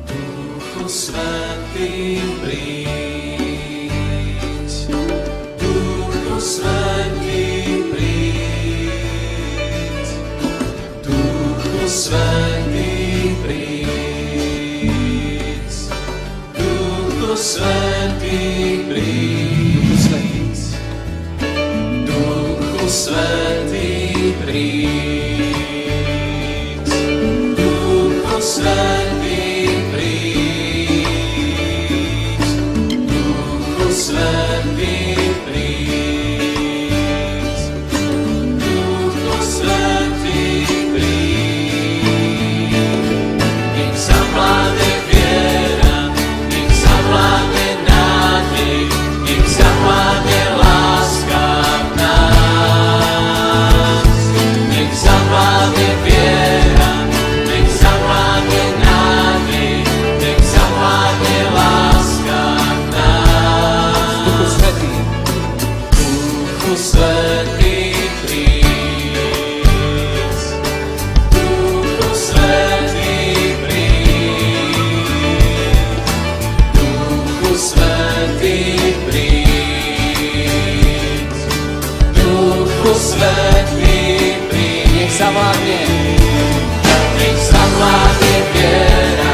Duchu Svätý, príď. Duchu Svätý, príď. Duchu Svätý, príď. Duchu Svätý, príď. Duchu Svätý, príď. Duchu Svätý, príď. Duchu Svätý, príď. Duchu Svätý, príď. Nech zavládne viera, nech zavládne nádej, nech zavládne láska v nás. Nech zavládne viera, nech zavládne nádej, nech zavládne láska v nás. Duchu Svätý, Duchu Svätý, príď. Duchu Svätý, príď. Duchu Svätý, príď. Duchu Svätý, príď. Nech zavládne, nech zavládne viera,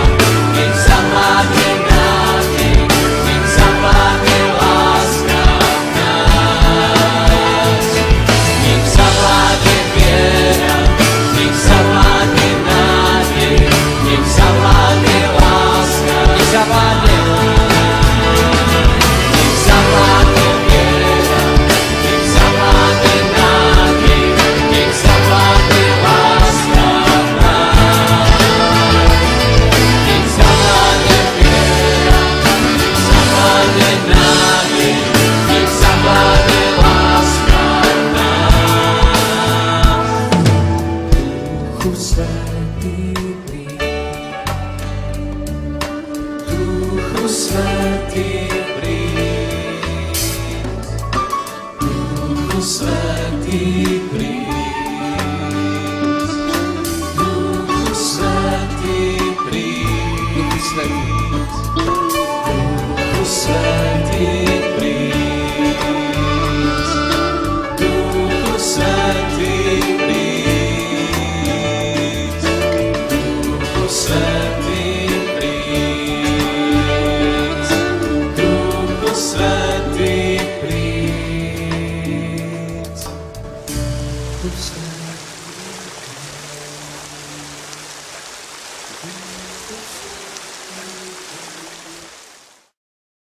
nech zavládne nádej, nech zavládne láska v nás. Nech zavládne viera, nech zavládne nádej, nech zavládne láska. Nech zavládne, nech zavládne viera, nech zavládne nádej, nech zavládne láska v nás. Nech zavládne viera, nech zavládne nádej, nech zavládne láska v nás. Duchu Svätý, príď. Duchu Svätý, príď. Duchu Svätý, príď. Duchu Svätý, príď. Duchu Svätý, príď. Duchu Svätý, príď. Duchu Svätý, príď. Duchu Svätý, príď. Duchu Svätý.